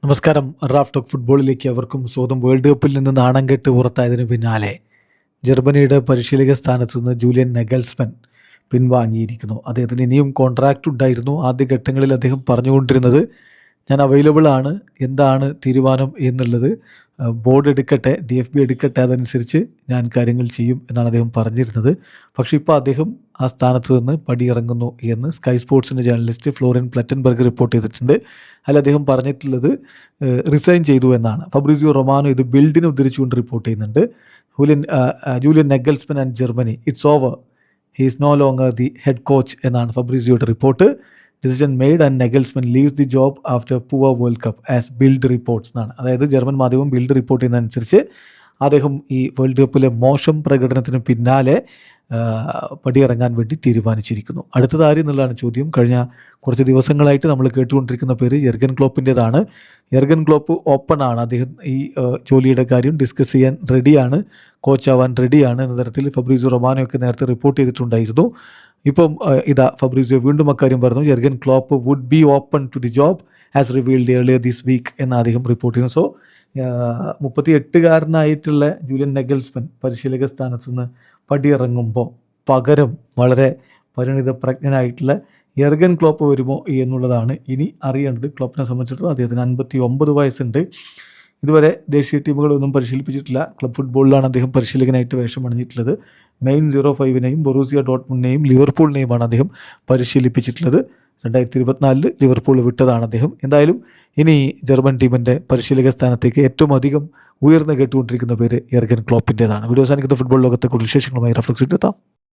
നമസ്കാരം. Raf talk ഫുട്ബോളിലേക്ക് അവർക്കും സ്വന്തം. വേൾഡ് കപ്പിൽ നിന്ന് നാണം കെട്ട് പുറത്തായതിനു പിന്നാലെ ജർമ്മനിയുടെ പരിശീലക സ്ഥാനത്ത് നിന്ന് ജൂലിയൻ നെഗൽസ്മൻ പിൻവാങ്ങിയിരിക്കുന്നു. അദ്ദേഹത്തിന് ഇനിയും കോൺട്രാക്റ്റ് ഉണ്ടായിരുന്നു. ആദ്യഘട്ടങ്ങളിൽ അദ്ദേഹം പറഞ്ഞുകൊണ്ടിരുന്നത് ഞാൻ അവൈലബിൾ ആണ്, എന്താണ് തീരുമാനം എന്നുള്ളത് ബോർഡ് എടുക്കട്ടെ, DFB എടുക്കട്ടെ, അതനുസരിച്ച് ഞാൻ കാര്യങ്ങൾ ചെയ്യും എന്നാണ് അദ്ദേഹം പറഞ്ഞിരുന്നത്. പക്ഷേ ഇപ്പോൾ അദ്ദേഹം ആ സ്ഥാനത്ത് നിന്ന് പടിയിറങ്ങുന്നു എന്ന് സ്കൈ സ്പോർട്സിൻ്റെ ജേർണലിസ്റ്റ് ഫ്ലോറിൻ പ്ലറ്റൻബർഗ് റിപ്പോർട്ട് ചെയ്തിട്ടുണ്ട്. അതിൽ അദ്ദേഹം പറഞ്ഞിട്ടുള്ളത് റിസൈൻ ചെയ്തു എന്നാണ്. ഫബ്രീസിയോ റൊമാനോ ഇത് ബിൽഡിനെ ഉദ്ധരിച്ചുകൊണ്ട് റിപ്പോർട്ട് ചെയ്യുന്നുണ്ട്. Julian Nagelsmann and Germany, it's over, he is no longer the head coach എന്നാണ് ഫബ്രീസിയോയുടെ report. Decision made and Nagelsmann leaves the job after poor World Cup as Bild reports എന്നാണ്. അതായത് German മാധ്യമം build report ചെയ്യുന്നതനുസരിച്ച് അദ്ദേഹം ഈ world കപ്പിലെ മോശം പ്രകടനത്തിന് പിന്നാലെ പടിയിറങ്ങാൻ വേണ്ടി തീരുമാനിച്ചിരിക്കുന്നു. അടുത്തത് ആര് എന്നുള്ളതാണ് ചോദ്യം. കഴിഞ്ഞ കുറച്ച് ദിവസങ്ങളായിട്ട് നമ്മൾ കേട്ടുകൊണ്ടിരിക്കുന്ന പേര് യെർഗൻ ക്ലോപ്പിൻ്റെതാണ്. യെർഗൻ ക്ലോപ്പ് ഓപ്പൺ ആണ്. അദ്ദേഹം ഈ ജോലിയുടെ കാര്യം ഡിസ്കസ് ചെയ്യാൻ റെഡിയാണ്, കോച്ചാവാൻ റെഡിയാണ് എന്ന തരത്തിൽ ഫബ്രീസിയോ റൊമാനോ ഒക്കെ നേരത്തെ റിപ്പോർട്ട് ചെയ്തിട്ടുണ്ടായിരുന്നു. ഇപ്പം ഇതാ ഫബ്രീസിയോ വീണ്ടും അക്കാര്യം പറഞ്ഞു. Jurgen Klopp would be open to the job as revealed earlier this week എന്ന് അദ്ദേഹം റിപ്പോർട്ട് ചെയ്യുന്നു. സോ 38-കാരനായിട്ടുള്ള ജൂലിയൻ നെഗൽസ്മൻ പരിശീലക സ്ഥാനത്ത് നിന്ന് പടിയിറങ്ങുമ്പോൾ പകരം വളരെ പരിണിതപ്രജ്ഞനായിട്ടുള്ള യെർഗൻ ക്ലോപ്പ് വരുമോ എന്നുള്ളതാണ് ഇനി അറിയേണ്ടത്. ക്ലോപ്പിനെ സംബന്ധിച്ചിടത്തോളം അദ്ദേഹത്തിന് 59 വയസ്സുണ്ട്. ഇതുവരെ ദേശീയ ടീമുകളൊന്നും പരിശീലിപ്പിച്ചിട്ടില്ല. ക്ലബ് ഫുട്ബോളിലാണ് അദ്ദേഹം പരിശീലകനായിട്ട് വേഷം അണിഞ്ഞിട്ടുള്ളത്. മെയിൻ 05-നെയും ബൊറൂസിയ ഡോട്ട്മുണ്ടിനെയും ലിവർപൂളിനെയുമാണ് അദ്ദേഹം പരിശീലിപ്പിച്ചിട്ടുള്ളത്. 2024 ലിവർപൂൾ വിട്ടതാണ് അദ്ദേഹം. എന്തായാലും ഇനി ജർമ്മൻ ടീമിൻ്റെ പരിശീലക സ്ഥാനത്തേക്ക് ഏറ്റവും അധികം ഉയർന്നു കേട്ടുകൊണ്ടിരിക്കുന്ന പേര് യെർഗൻ ക്ലോപ്പിൻ്റെതാണ്. വീഡിയോ അവസാനിക്കുന്ന ഫുട്ബോൾ ലോകത്തെ കൂടുതൽ വിശേഷങ്ങളുമായി റഫ്ലക്സ് എത്താം.